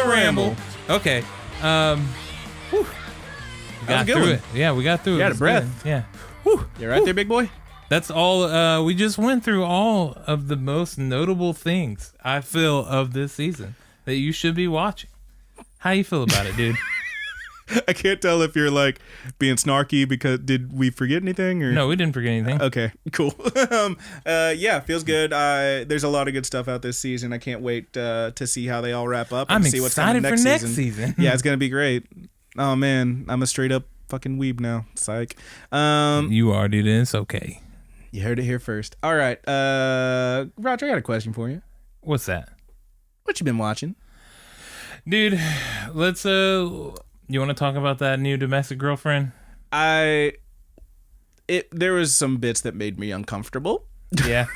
ramble. Okay. Whew. We got through it. Yeah, we got through it. You out of breath. Good. Yeah. Whew. You right there, big boy? That's all. We just went through all of the most notable things I feel of this season that you should be watching. How you feel about it, dude? I can't tell if you're like being snarky because did we forget anything or No, we didn't forget anything. Okay, cool. Yeah, feels good. There's a lot of good stuff out this season. I can't wait to see how they all wrap up and I'm see what's coming excited for next season. Yeah, it's gonna be great. Oh man, I'm a straight up fucking weeb now. Psych. You are, dude. It's okay. You heard it here first. All right, Roger, I got a question for you. What's that? What you been watching? Dude, let's you want to talk about that new domestic girlfriend? There was some bits that made me uncomfortable. Yeah.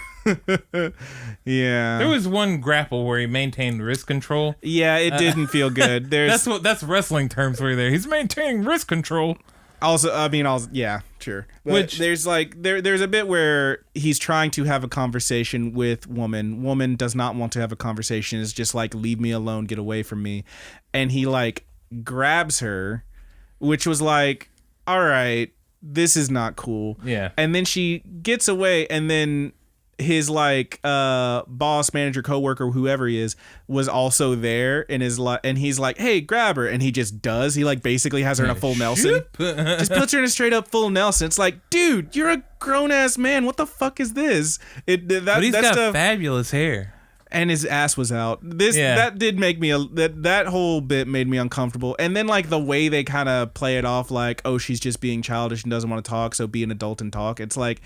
Yeah. There was one grapple where he maintained wrist control. Yeah, it didn't feel good. That's wrestling terms for you there. He's maintaining wrist control. Yeah, sure. But Which there's like there's a bit where he's trying to have a conversation with woman. Woman does not want to have a conversation. Is just like, leave me alone, get away from me. And he like grabs her, which was like, all right, this is not cool. Yeah. And then she gets away, and then his like boss, manager, coworker, whoever he is, was also there and he's like, hey, grab her, and he just does. He like basically has her in a full Nelson. Just puts her in a straight up full Nelson. It's like, dude, you're a grown ass man. What the fuck is this? But he's got fabulous hair. And his ass was out. That did make me that whole bit made me uncomfortable. And then like the way they kind of play it off, like, oh, she's just being childish and doesn't want to talk, so be an adult and talk. It's like,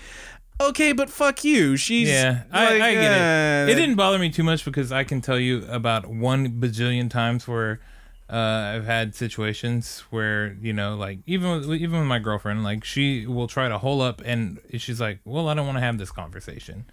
okay, but fuck you. She's I get it. It didn't bother me too much because I can tell you about 1 bajillion times where I've had situations where, you know, like even with my girlfriend, like she will try to hole up and she's like, well, I don't want to have this conversation.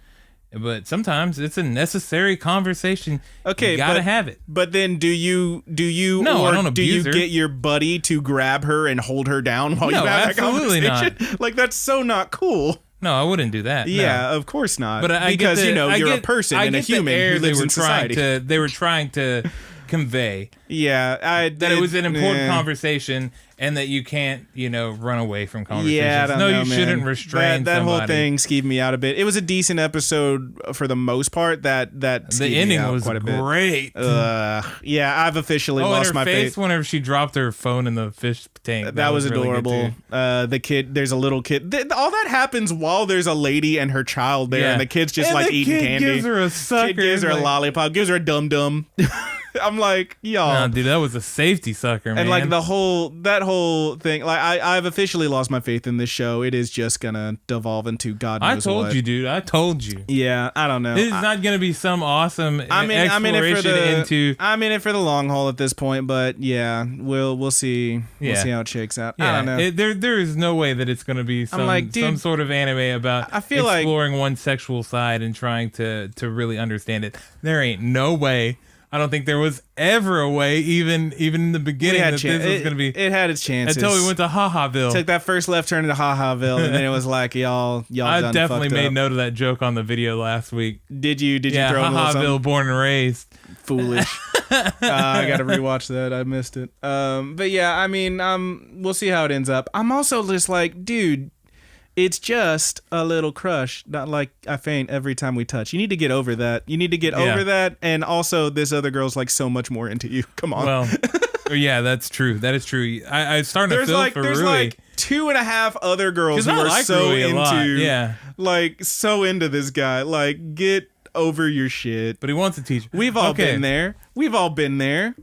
But sometimes it's a necessary conversation. Okay, you gotta have it. But then do you no, I don't abuse her. Get your buddy to grab her and hold her down while you have that conversation? Not. Like, that's so not cool. No, I wouldn't do that. Yeah, no. Of course not. But because you're a person and a human who lives in society. They were trying to convey. Yeah, that it was an important conversation and that you can't, run away from conversations. Yeah, I don't know, you shouldn't restrain that somebody. whole thing skeeved me out a bit. It was a decent episode for the most part. That the ending was quite a bit. Great. Yeah, I've officially lost my faith. Whenever she dropped her phone in the fish tank. That was adorable. Really the kid, there's a little kid. All that happens while there's a lady and her child there, and the kid's just eating candy. Gives her a sucker. Kid gives her a lollipop. Gives her a dum dum. I'm like, y'all. No, dude, that was a safety sucker, man. And like that whole thing, like I've officially lost my faith in this show. It is just gonna devolve into God knows what. I told you, dude. I told you. Yeah, I don't know. This is not gonna be some awesome exploration I'm in it for the long haul at this point, but yeah, we'll see. We'll see how it shakes out. Yeah, I don't know. There is no way that it's gonna be some sort of anime about exploring one sexual side and trying to really understand it. There ain't no way. I don't think there was ever a way, even in the beginning, that this was going to be. It had its chances until we went to Ha-Haville. Took that first left turn into Ha-Haville, and then it was like y'all. I done definitely fucked made up. note of that joke on the video last week. Did you? Yeah, throw Ha-Haville, born and raised. Foolish. I got to rewatch that. I missed it. But yeah, I mean, we'll see how it ends up. I'm also just like, dude. It's just a little crush, not like I faint every time we touch. You need to get over that. Over that, and also this other girl's like so much more into you. Come on. Well, yeah, that's true. That is true. I'm starting to feel for There's Rui. like 2.5 other girls who are so so into this guy. Like, get over your shit. But he wants to teach. We've all been there.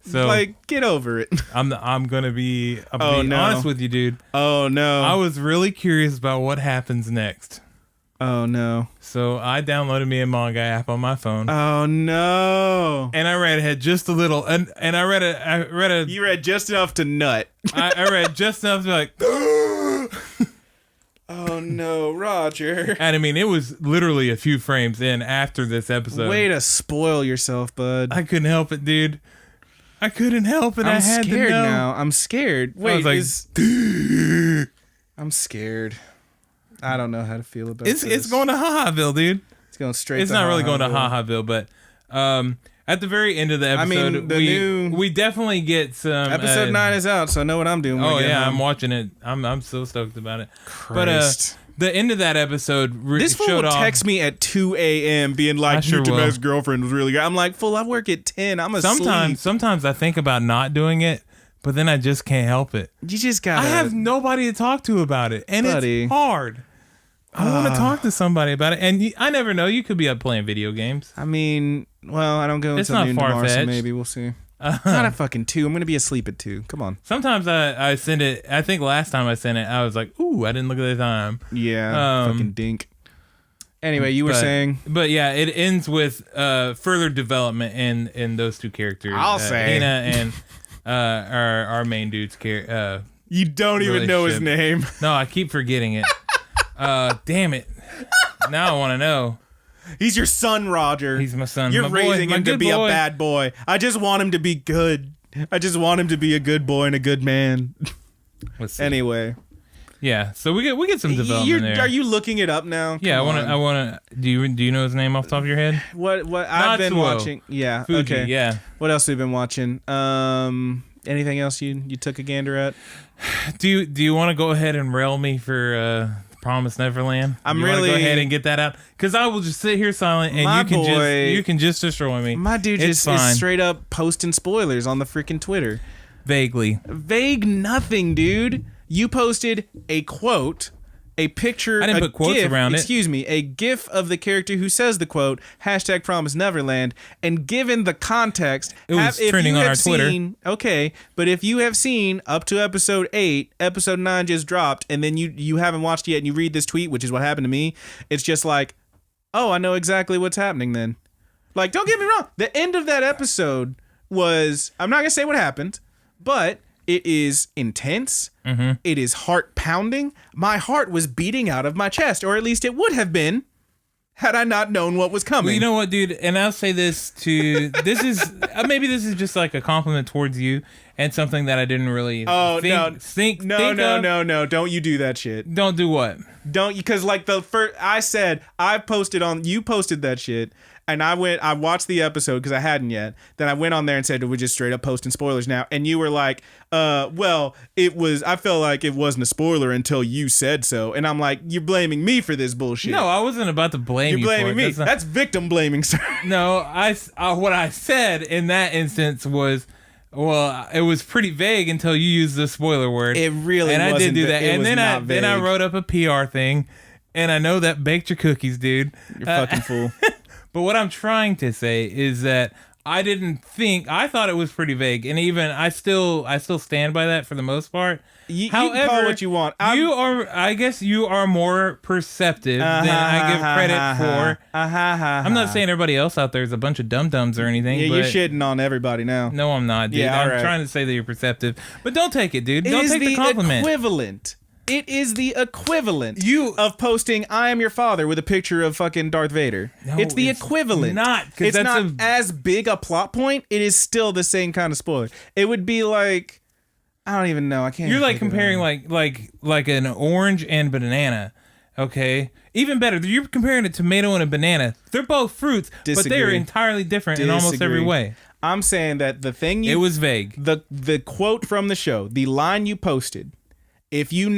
So like, get over it. I'm gonna be honest with you, dude. Oh no. I was really curious about what happens next. Oh no. So I downloaded me a manga app on my phone. Oh no. And I read just a little, and I read a. You read just enough to nut. I read just enough to be like. Oh no, Roger. And I mean, it was literally a few frames in after this episode. Way to spoil yourself, bud. I couldn't help it, dude. I couldn't help it. I had to know. I'm scared now. I'm scared. Wait, I'm scared. I don't know how to feel about this. It's going to Ha-Haville, dude. It's going straight. It's not really going to Ha-Haville, but At the very end of the episode, we definitely get some. Episode 9 is out, so I know what I'm doing. Oh yeah, I'm watching it. I'm so stoked about it. Christ. But the end of that episode this fool will text me at 2 a.m. being like, "Your domestic girlfriend was really good." I'm like, "Fool, I work at 10. I'm asleep." Sometimes I think about not doing it, but then I just can't help it. You just gotta. I have nobody to talk to about it, and it's hard. I want to talk to somebody about it, and I never know. You could be up playing video games. I mean, well, I don't go until noon tomorrow, so maybe we'll see. Not at fucking 2. I'm gonna be asleep at 2. Come on. Sometimes I send it. I think last time I sent it, I was like, "Ooh, I didn't look at the time." Yeah, fucking dink. Anyway, you were saying, but yeah, it ends with further development in those two characters. I'll say Hina and our main dude's character. You don't even know his name. No, I keep forgetting it. Damn it! Now I want to know. He's your son, Roger. He's my son. You're raising him to be a bad boy. I just want him to be good. I just want him to be a good boy and a good man. Anyway. Yeah, so we get some development there. Are you looking it up now? Yeah, I want to. Do you know his name off the top of your head? What I've been watching? Yeah. Fuji, okay. Yeah. What else have we been watching? Anything else you took a gander at? Do you want to go ahead and rail me for Promised Neverland? I'm really go ahead and get that out, because I will just sit here silent and you can just destroy me. My dude is straight up posting spoilers on the freaking Twitter. Vague nothing, dude. You posted a quote, a picture. I didn't put quotes around it. Excuse me, a GIF of the character who says the quote #Promised Neverland. And given the context, it was trending on our Twitter. Okay, but if you have seen up to episode 8, episode 9 just dropped, and then you haven't watched it yet, and you read this tweet, which is what happened to me, it's just like, oh, I know exactly what's happening then. Like, don't get me wrong, the end of that episode was, I'm not gonna say what happened, but it is intense. Mm-hmm. It is heart pounding. My heart was beating out of my chest, or at least it would have been had I not known what was coming. Well, you know what, dude? And I'll say this to this is maybe this is just like a compliment towards you and something that I didn't really think No. Don't you do that shit. Don't do what? Don't you? Because like the first, I said I posted on. You posted that shit. And I watched the episode because I hadn't yet. Then I went on there and said, we're just straight up posting spoilers now. And you were like, well, I felt like it wasn't a spoiler until you said so. And I'm like, you're blaming me for this bullshit. No, I wasn't about to blame you. You're blaming me. That's victim blaming, sir. No, what I said in that instance was, well, it was pretty vague until you used the spoiler word. It really wasn't. And I did do that. And then I wrote up a PR thing. And I know that baked your cookies, dude. You're fucking fool. But what I'm trying to say is that I thought it was pretty vague, and even I still stand by that for the most part. You can call what you want. I guess you are more perceptive than I give credit for. I'm not saying everybody else out there is a bunch of dum-dums or anything. Yeah, you're shitting on everybody now. No, I'm not, dude. Yeah, I'm trying to say that you're perceptive, but don't take it, dude. Don't take the compliment. It is the equivalent of posting "I am your father" with a picture of fucking Darth Vader. No, it's the equivalent. It's not as big a plot point. It is still the same kind of spoiler. It would be like, I don't even know. I can't. You're like comparing like an orange and banana. Okay, even better. You're comparing a tomato and a banana. They're both fruits, but they are entirely different in almost every way. I'm saying that the thing it was vague. The quote from the show, the line you posted. If you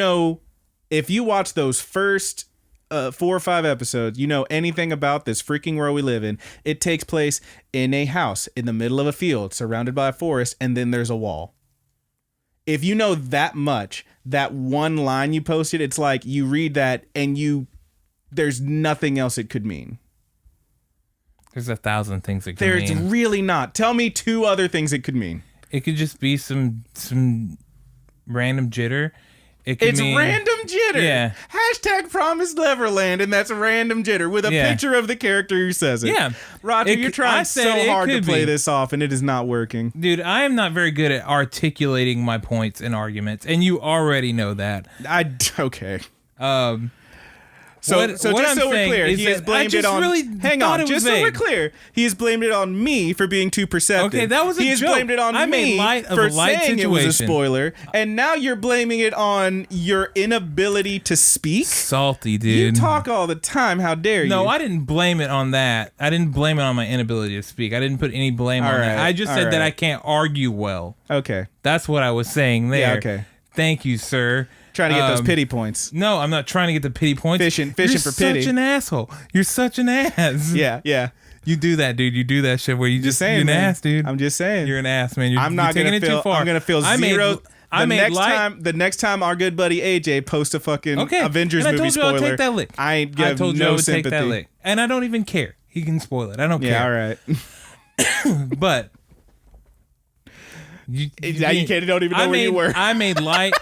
watch those first 4 or 5 episodes, you know anything about this freaking world we live in. It takes place in a house in the middle of a field surrounded by a forest, and then there's a wall. If you know that much, that one line you posted, it's like you read that and there's nothing else it could mean. There's 1,000 things it could mean. There's really not. Tell me 2 other things it could mean. It could just be some random jitter. It's random jitter. Yeah. #Promised Neverland, and that's a random jitter with a picture of the character who says it. Yeah. Roger, you're trying so hard to play this off, and it is not working. Dude, I am not very good at articulating my points in arguments, and you already know that. Okay. So what just I'm so we're saying clear, is he has that blamed it on. Hang on, just so we're vague. clear, he has blamed it on me for being too perceptive. Okay, that was a He has joke. blamed it on I made me light of for a light saying it was a situation. spoiler, and now you're blaming it on your inability to speak. Salty, dude. You talk all the time. How dare you? No, I didn't blame it on that. I didn't blame it on my inability to speak. I didn't put any blame on that. I just said that I can't argue well. Okay. That's what I was saying there. Yeah, okay. Thank you, sir. Trying to get those pity points. No, I'm not trying to get the pity points. Fishing You're for pity. You're such an asshole. You're such an ass. Yeah. You do that, dude. You do that shit where you just saying, you're an man. ass, dude. I'm just saying. You're an ass, man. I'm not you're gonna taking feel. it too far. I'm gonna feel zero. The next time our good buddy AJ posts a fucking Avengers and I movie told you spoiler, I'll take that lick. I ain't give I told you no I would sympathy. take that lick, and I don't even care. He can spoil it. I don't care. Yeah, all right. But you don't even know where you were. I made light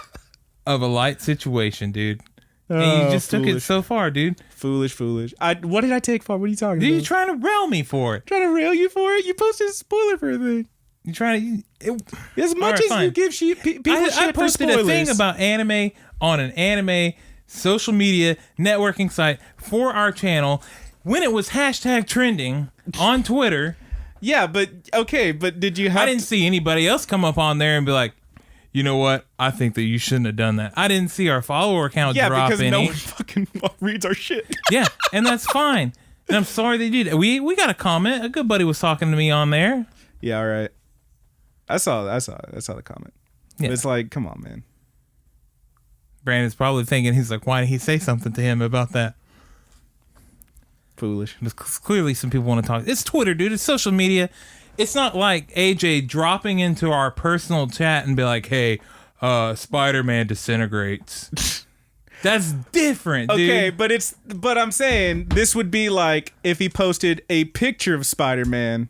of a light situation, dude. And you just took it so far, dude. Foolish. What did I take for? What are you talking about? You trying to rail me for it? Trying to rail you for it? You posted a spoiler for a thing. You trying to as much as you give people I shit for posted spoilers. a thing about anime on an anime social media networking site for our channel when it was hashtag trending on Twitter. Yeah, but did you have? I didn't see anybody else come up on there and be like, you know what? I think that you shouldn't have done that. I didn't see our follower count drop because any. no one fucking reads our shit. Yeah, and that's fine. And I'm sorry they did. We got a comment. A good buddy was talking to me on there. Yeah, all right. I saw the comment. Yeah. It's like, come on, man. Brandon's probably thinking, he's like, why did he say something to him about that? Foolish. Because clearly some people want to talk. It's Twitter, dude. It's social media. It's not like AJ dropping into our personal chat and be like, hey, Spider-Man disintegrates. That's different, dude. Okay, but I'm saying this would be like if he posted a picture of Spider-Man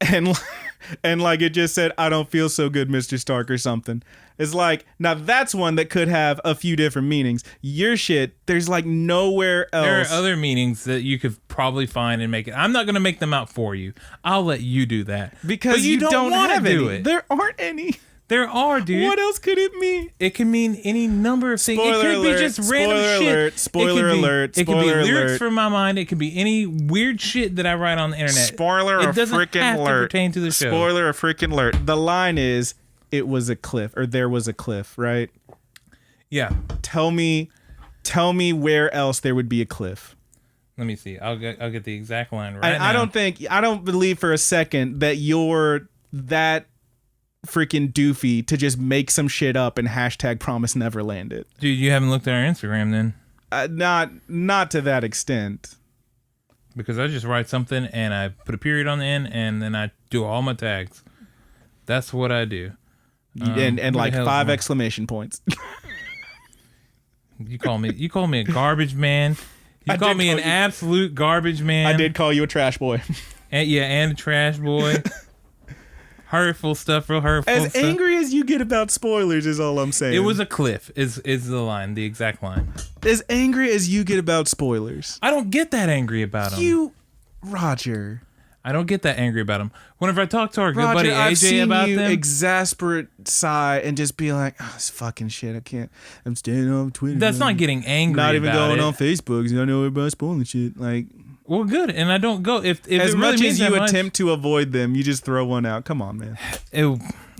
and like it just said, I don't feel so good, Mr. Stark, or something. It's like, now that's one that could have a few different meanings. Your shit, there's like nowhere else. There are other meanings that you could probably find and make it. I'm not going to make them out for you. I'll let you do that. Because you don't want to do any. it. There aren't any. There are, dude. What else could it mean? It can mean any number of things. Spoiler it could alert, be just random shit. Spoiler alert. It could be lyrics alert. from my mind. It could be any weird shit that I write on the internet. Spoiler it doesn't freaking have alert. to pertain to the show. Spoiler of freaking alert. The line is, it was a cliff, or there was a cliff, right? Yeah. Tell me where else there would be a cliff. Let me see. I'll get the exact line right now. I don't believe for a second that you're that freaking doofy to just make some shit up and hashtag promise neverland it. Dude, you haven't looked at our Instagram then? Not to that extent. Because I just write something and I put a period on the end and then I do all my tags. That's what I do. And like 5 exclamation points. You call me a garbage man. You call me an absolute garbage man. I did call you a trash boy. And a trash boy. Hurtful stuff, real hurtful as stuff. Angry as you get about spoilers is all I'm saying. It was a cliff is the line, the exact line. As angry as you get about spoilers. I don't get that angry about them. Roger. I don't get that angry about them. Whenever I talk to our good buddy AJ about them, exasperate sigh and just be like, oh, this fucking shit, I can't. I'm staying on Twitter. That's not getting angry. Not even about going it. on Facebook because I know everybody's spoiling shit. Like, well, good, and I don't go if as it much really as you attempt to avoid them, you just throw one out. Come on, man.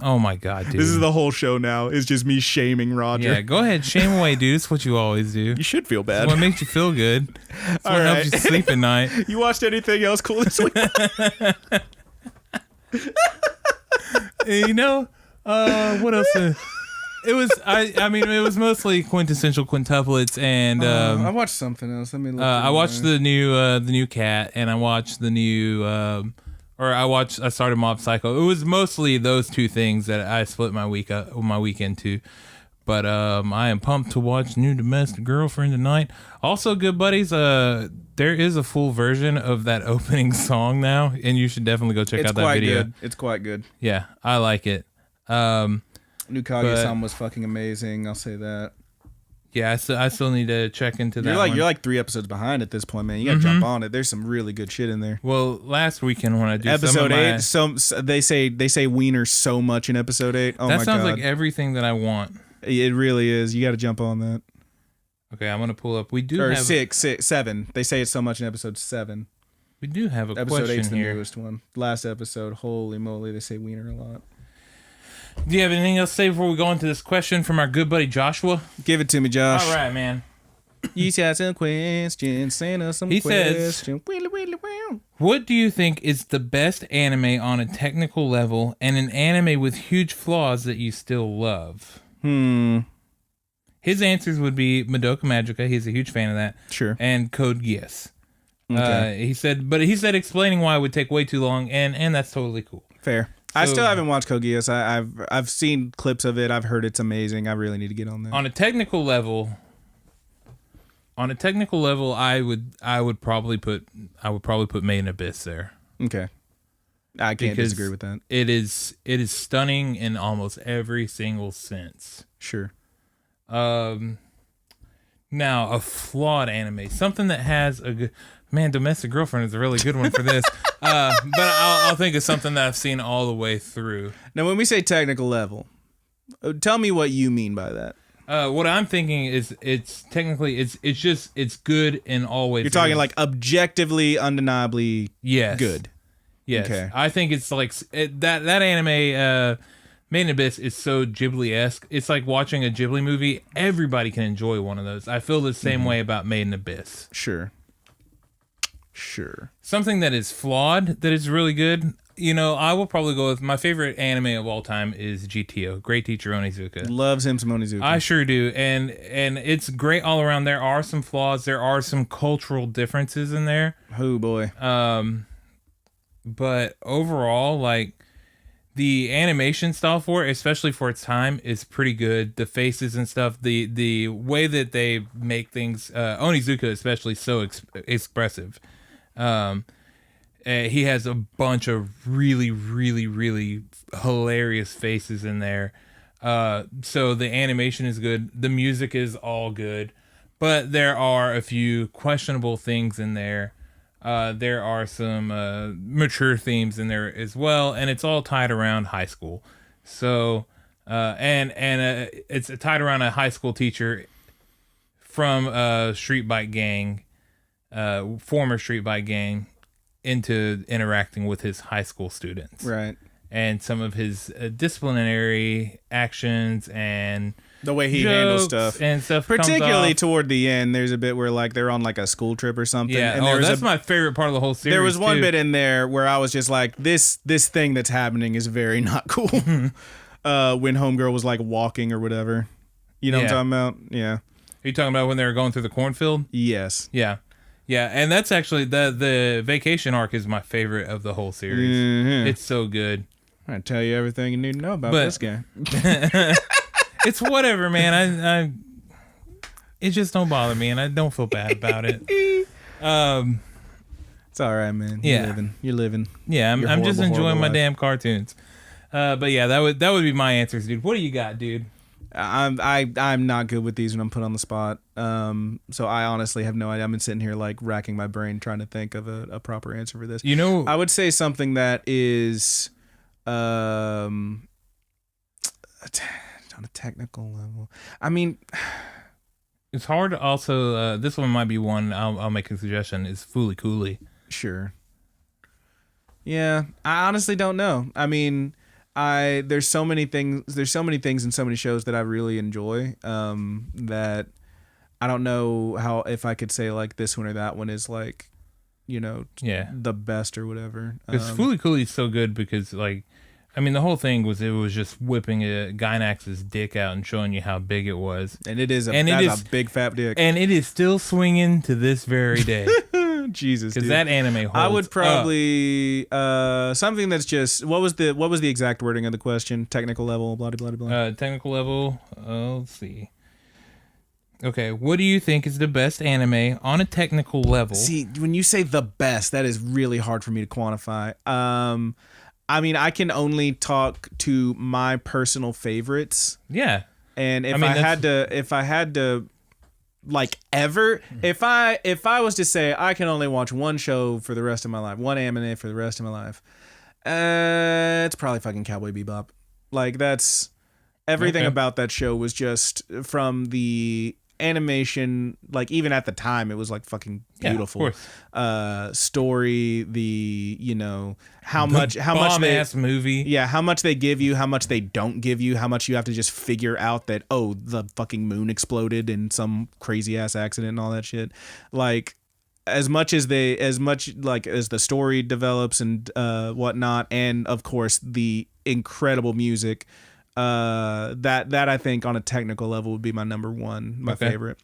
Oh my god, dude. This is the whole show now. It's just me shaming Roger. Yeah, go ahead, shame away, dude. It's what you always do. You should feel bad. It's what makes you feel good. It's what helps you sleep at night. You watched anything else cool this week? You know, what else? It was it was mostly quintessential quintuplets and I watched something else. Let me look. I watched the new Cat and I watched the new I started Mob Psycho. It was mostly those two things that I split my weekend to. But I am pumped to watch New Domestic Girlfriend tonight. Also, good buddies, there is a full version of that opening song now, and you should definitely go check out that video. Good. It's quite good. Yeah, I like it. New Kaguya-sama was fucking amazing. I'll say that. Yeah, I still need to check into that. You're like 3 episodes behind at this point, man. You gotta jump on it. There's some really good shit in there. Well, last weekend when I did episode 8, they say wiener so much in episode 8. Oh my god, that sounds like everything that I want. It really is. You got to jump on that. Okay, I'm gonna pull up. We do or have six, 7. They say it so much in episode 7. We do have a episode question 8's the here. newest one. Last episode, holy moly, they say wiener a lot. Do you have anything else to say before we go into this question from our good buddy Joshua? Give it to me, Josh. All right, man. You got some questions. Send us some questions. Says, what do you think is the best anime on a technical level and an anime with huge flaws that you still love? His answers would be Madoka Magica. He's a huge fan of that. Sure. And Code Geass. Okay. He said explaining why would take way too long, and that's totally cool. Fair. So, I still haven't watched Code Geass. I've seen clips of it. I've heard it's amazing. I really need to get on that. On a technical level, I would probably put Made in Abyss there. Okay. I can't disagree with that. It is stunning in almost every single sense. Sure. Now a flawed anime, something that has a good Domestic Girlfriend is a really good one for this. But I'll think of something that I've seen all the way through. Now, when we say technical level, tell me what you mean by that. What I'm thinking is it's good in all ways. You're talking like objectively, undeniably good. Yes. Okay. I think it's like that anime, Made in Abyss, is so Ghibli-esque. It's like watching a Ghibli movie. Everybody can enjoy one of those. I feel the same way about Made in Abyss. Sure. Something that is flawed, that is really good. You know, I will probably go with my favorite anime of all time is GTO, Great Teacher Onizuka. Loves him some Onizuka. I sure do. And it's great all around. There are some flaws. There are some cultural differences in there. Oh, boy. But overall, like, the animation style for it, especially for its time, is pretty good. The faces and stuff, the way that they make things, Onizuka especially, so expressive. He has a bunch of really, really, really hilarious faces in there. So the animation is good. The music is all good. But there are a few questionable things in there. There are some mature themes in there as well. And it's all tied around high school. So, and it's tied around a high school teacher from Street Bike Gang, former Street Bike Gang, into interacting with his high school students. Right. And some of his disciplinary actions and the way he handles stuff. And stuff. Particularly toward the end, there's a bit where like they're on like a school trip or something. Yeah, and that's my favorite part of the whole series. There was one bit in there where I was just like, this thing that's happening is very not cool. When Homegirl was like walking or whatever. You know what I'm talking about? Yeah. Are you talking about when they were going through the cornfield? Yes. Yeah. Yeah, and that's actually the vacation arc is my favorite of the whole series. Mm-hmm. It's so good. I tell you everything you need to know about this guy. It's whatever, man. I it just don't bother me, and I don't feel bad about it. It's all right, man. You're living. Yeah, I'm just enjoying my damn cartoons. But yeah, that would be my answers, dude. What do you got, dude? I'm not good with these when I'm put on the spot. So I honestly have no idea. I've been sitting here like racking my brain trying to think of a proper answer for this. You know, I would say something that is on a technical level. I mean, it's hard to also this one might be one I'll make a suggestion is Fooly Cooly. Sure. Yeah, I honestly don't know. I mean, there's so many things and so many shows that I really enjoy that I don't know if I could say like this one or that one is like, you know, the best or whatever. Because Fooly Cooly is so good because like, I mean, the whole thing was it was just whipping Gynax's dick out and showing you how big it was. And it is a big fat dick. And it is still swinging to this very day. Jesus, because that anime holds I would probably something that's just what was the exact wording of the question? Technical level, blah blah blah blah. Technical level. Let's see. Okay, what do you think is the best anime on a technical level? See, when you say the best, that is really hard for me to quantify. I mean, I can only talk to my personal favorites. Yeah. And if I had to like ever, if I was to say I can only watch one show for the rest of my life, one anime for the rest of my life, it's probably fucking Cowboy Bebop. Like that's everything about that show was just from the animation, like even at the time, it was like fucking beautiful. Yeah, of course. Story, how much bomb-ass movie. Yeah, how much they give you, how much they don't give you, how much you have to just figure out that the fucking moon exploded in some crazy ass accident and all that shit. Like as much as the story develops and whatnot, and of course the incredible music. That I think on a technical level would be my number one, my favorite.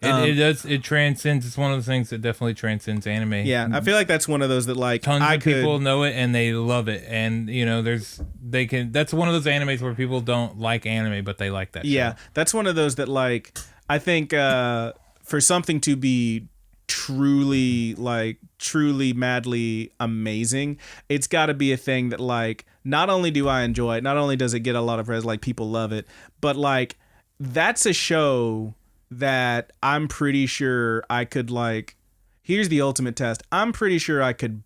It transcends. It's one of those things that definitely transcends anime. Yeah, I feel like that's one of those that like tons of people know it and they love it, and that's one of those animes where people don't like anime but they like that. Yeah, show. That's one of those that like I think for something to be truly madly amazing, it's got to be a thing that like not only do I enjoy it, not only does it get a lot of like people love it, but like that's a show that I'm pretty sure I could like. Here's the ultimate test. I'm pretty sure I could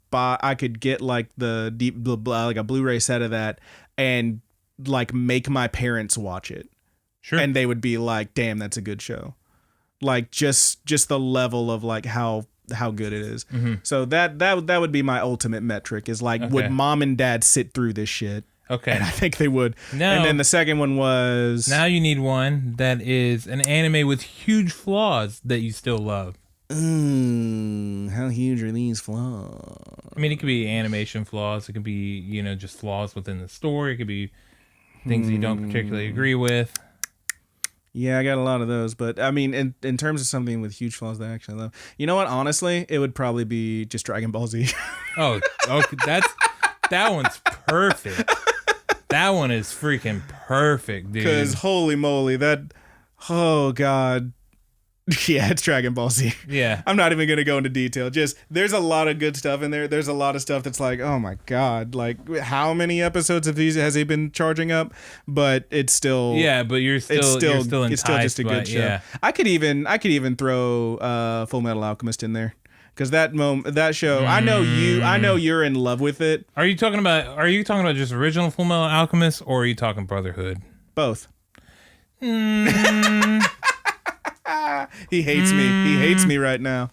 get like like a Blu-ray set of that and like make my parents watch it. Sure. And they would be like, "Damn, that's a good show." Like just the level of like how good it is. Mm-hmm. So that would be my ultimate metric is like, would mom and dad sit through this shit? Okay. And I think they would. No. And then the second one was... Now you need one that is an anime with huge flaws that you still love. How huge are these flaws? I mean, it could be animation flaws. It could be, just flaws within the story. It could be things that you don't particularly agree with. Yeah, I got a lot of those. But, I mean, in terms of something with huge flaws that I actually love... You know what? Honestly, it would probably be just Dragon Ball Z. Oh, okay. That one's perfect. That one is freaking perfect, dude. Because holy moly, oh God. Yeah, it's Dragon Ball Z. Yeah. I'm not even going to go into detail. Just, there's a lot of good stuff in there. There's a lot of stuff that's like, oh my God. Like, how many episodes of these has he been charging up? But it's still... Yeah, but you're still enticed. It's still just a good show. Yeah. I could even throw Full Metal Alchemist in there. Because that show, I know you're in love with it. Are you talking about just original Full Metal Alchemist, or are you talking Brotherhood? Both. He hates me. He hates me right now.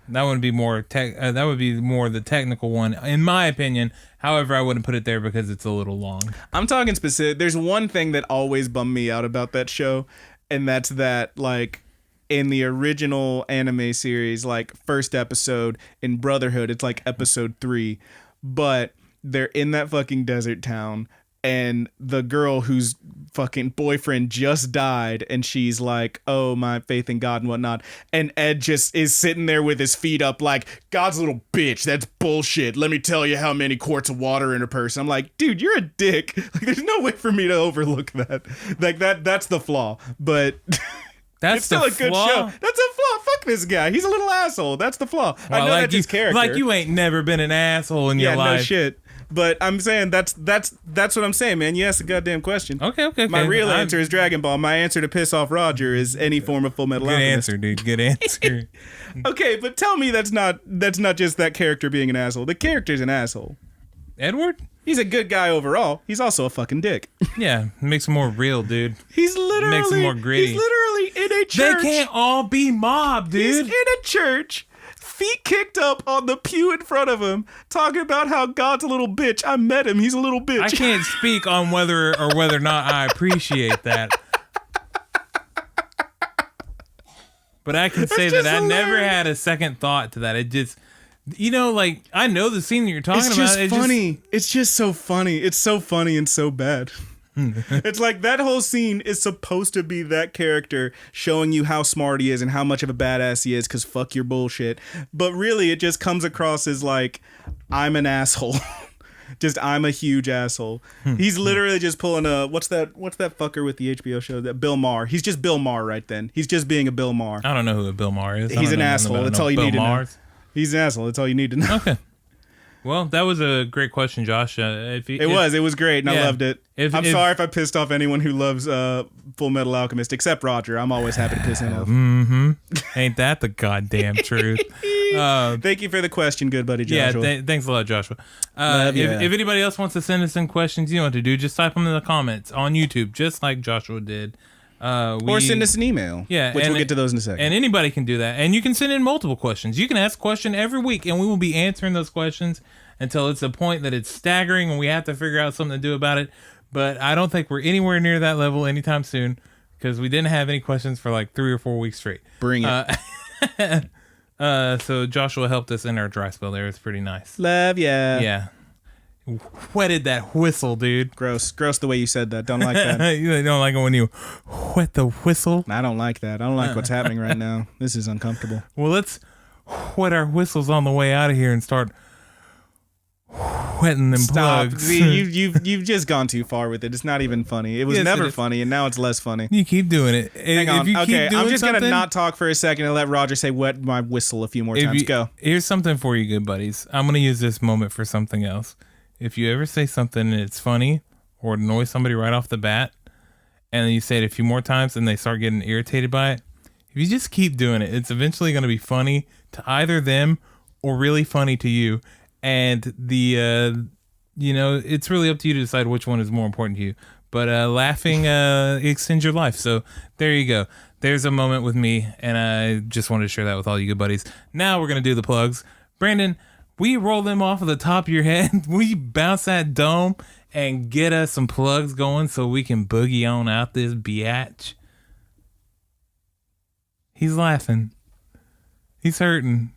That would be more the technical one, in my opinion. However, I wouldn't put it there because it's a little long. I'm talking specific. There's one thing that always bummed me out about that show, and that's that like. In the original anime series, like first episode in Brotherhood, it's like episode 3, but they're in that fucking desert town and the girl whose fucking boyfriend just died and she's like, oh, my faith in God and whatnot. And Ed just is sitting there with his feet up like, God's a little bitch. That's bullshit. Let me tell you how many quarts of water in a person. I'm like, dude, you're a dick. Like, there's no way for me to overlook that. Like that's the flaw. But... That's it's still a good show. That's a flaw. Fuck this guy. He's a little asshole. That's the flaw. Well, I know that's his character. Like you ain't never been an asshole in your life. Yeah, no shit. But I'm saying that's what I'm saying, man. You asked a goddamn question. Okay. My real answer is Dragon Ball. My answer to piss off Roger is any form of Full Metal Alchemist. Good answer, dude. Good answer. Okay, but tell me that's not just that character being an asshole. The character's an asshole. Edward? He's a good guy overall. He's also a fucking dick. Yeah, makes him more real, dude. He's literally makes him more gritty. He's literally in a church. They can't all be mob, dude. He's in a church, feet kicked up on the pew in front of him, talking about how God's a little bitch. I met him. He's a little bitch. I can't speak on whether or not I appreciate that. But I can say that I never had a second thought to that. It just... like, I know the scene that you're talking about. It's just funny. It's just so funny. It's so funny and so bad. It's like that whole scene is supposed to be that character showing you how smart he is and how much of a badass he is because fuck your bullshit. But really, it just comes across as like, I'm an asshole. I'm a huge asshole. He's literally just pulling a, what's that fucker with the HBO show? That Bill Maher. He's just Bill Maher right then. He's just being a Bill Maher. I don't know who a Bill Maher is. He's an asshole. That's all you need to know. He's an asshole. That's all you need to know. Okay. Well, that was a great question, Josh. It was great, and I loved it. I'm sorry if I pissed off anyone who loves Full Metal Alchemist, except Roger. I'm always happy to piss him off. Mm-hmm. Ain't that the goddamn truth? Thank you for the question, good buddy Joshua. Yeah, thanks a lot, Joshua. If anybody else wants to send us in questions, you know what to do. Just type them in the comments on YouTube, just like Joshua did. Or send us an email. Yeah. Which we'll get to those in a second. And anybody can do that. And you can send in multiple questions. You can ask a question every week, and we will be answering those questions until it's a point that it's staggering and we have to figure out something to do about it. But I don't think we're anywhere near that level anytime soon because we didn't have any questions for like 3 or 4 weeks straight. Bring it. So Joshua helped us in our dry spell there. It's pretty nice. Love ya. Yeah. Whetted that whistle, dude. Gross the way you said that. Don't like that. You don't like it when you wet the whistle? I don't like that. I don't like what's happening right now. This is uncomfortable. Well, let's wet our whistles on the way out of here and start wetting them plugs. See, you've just gone too far with it. It's not even funny. It was never funny, and now it's less funny. You keep doing it. Hang on. Okay, I'm just going to not talk for a second and let Roger say wet my whistle a few more times. Go. Here's something for you, good buddies. I'm going to use this moment for something else. If you ever say something and it's funny or annoy somebody right off the bat, and then you say it a few more times and they start getting irritated by it, if you just keep doing it, it's eventually going to be funny to either them or really funny to you. And it's really up to you to decide which one is more important to you. But laughing extends your life. So there you go. There's a moment with me, and I just wanted to share that with all you good buddies. Now we're going to do the plugs. Brandon, we roll them off of the top of your head. We bounce that dome and get us some plugs going so we can boogie on out this biatch. He's laughing. He's hurting.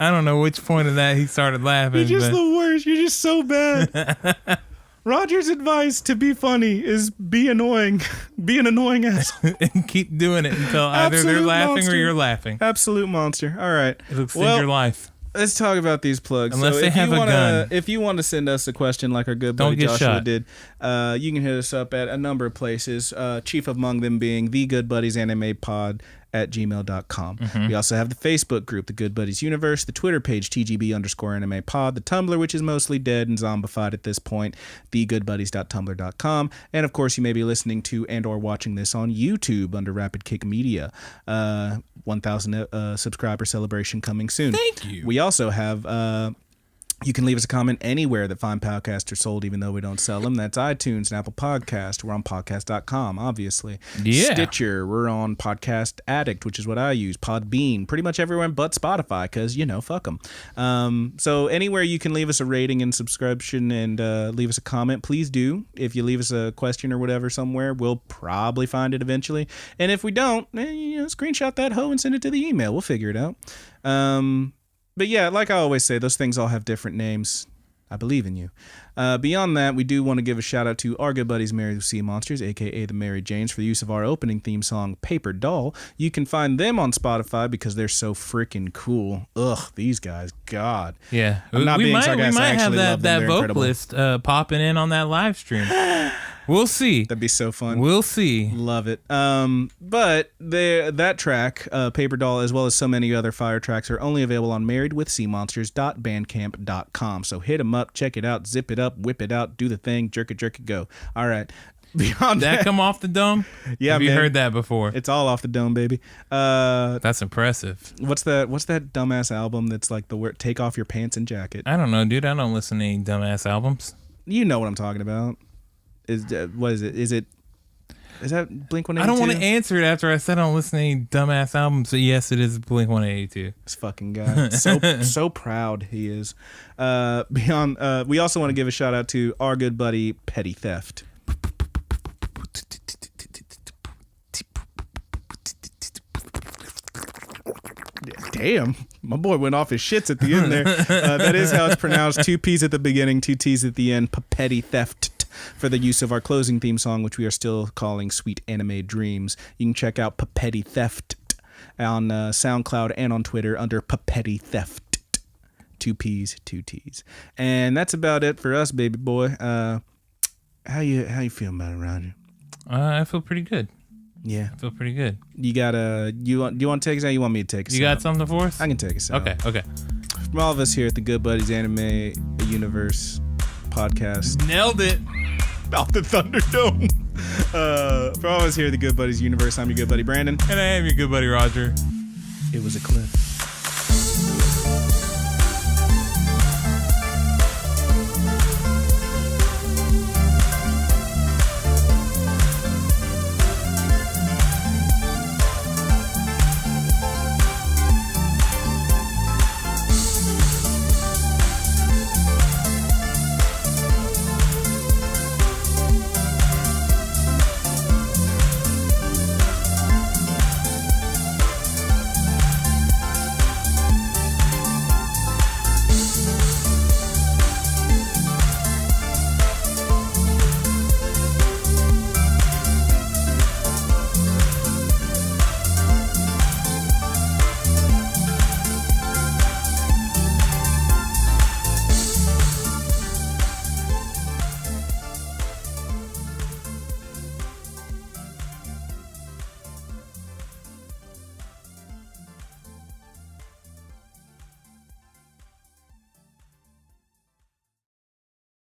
I don't know which point of that he started laughing. You're just the worst. You're just so bad. Roger's advice to be funny is be annoying. Be an annoying asshole. And keep doing it until either they're laughing or you're laughing. Absolute monster. All right. It'll extend your life. Let's talk about these plugs. Unless they have a gun. If you want to send us a question like our good buddy Joshua did, you can hit us up at a number of places, chief among them being The Good Buddies Anime Pod @gmail.com. Mm-hmm. We also have the Facebook group, The Good Buddies Universe, the Twitter page, TGB_anime pod, the Tumblr, which is mostly dead and zombified at this point, thegoodbuddies.tumblr.com, and of course you may be listening to and or watching this on YouTube under Rapid Kick Media. 1,000 subscriber celebration coming soon. Thank you. We also have you can leave us a comment anywhere that fine podcasts are sold, even though we don't sell them. That's iTunes and Apple Podcast. We're on podcast.com, obviously. Yeah. Stitcher. We're on Podcast Addict, which is what I use. Podbean. Pretty much everywhere but Spotify, because, fuck them. So anywhere you can leave us a rating and subscription and leave us a comment, please do. If you leave us a question or whatever somewhere, we'll probably find it eventually. And if we don't, screenshot that hoe and send it to the email. We'll figure it out. But yeah, like I always say, those things all have different names. I believe in you. Beyond that, we do want to give a shout out to our good buddies Married with Seamonsters, a.k.a. the Mary Janes, for the use of our opening theme song, Paperdoll. You can find them on Spotify because they're so freaking cool. Ugh, these guys, God. Yeah. I'm not being sarcastic. We might have that vocalist popping in on that live stream. We'll see. That'd be so fun. We'll see. Love it. But that track, Paperdoll, as well as so many other fire tracks, are only available on marriedwithseamonsters.bandcamp.com. So hit them up, check it out, zip it up, whip it out, do the thing, jerk it, go. All right. Beyond that come off the dome? Yeah, Have you heard that before? It's all off the dome, baby. That's impressive. What's that dumbass album that's like the word "Take Off Your Pants and Jacket"? I don't know, dude. I don't listen to any dumbass albums. You know what I'm talking about. What is it? Is that Blink-182? I don't want to answer it after I said I don't listen to any dumbass albums. So yes, it is Blink-182. This fucking guy. So proud he is. Beyond, we also want to give a shout out to our good buddy Petty Theft. Damn, my boy went off his shits at the end there. That is how it's pronounced. 2 P's at the beginning, 2 T's at the end. Petty Theft. For the use of our closing theme song, which we are still calling Sweet Anime Dreams. You can check out Petty Theft on SoundCloud and on Twitter under Petty Theft. 2 P's, 2 T's. And that's about it for us, baby boy. How you feeling about it, Roger? I feel pretty good. Yeah. I feel pretty good. You want to take us out? You want me to take us out? You got something for us? I can take us out. Okay. From all of us here at the Good Buddies Anime Universe podcast. Nailed it. Off the Thunderdome. For all of us here at the Good Buddies Universe, I'm your good buddy Brandon. And I am your good buddy Roger. It was a cliff.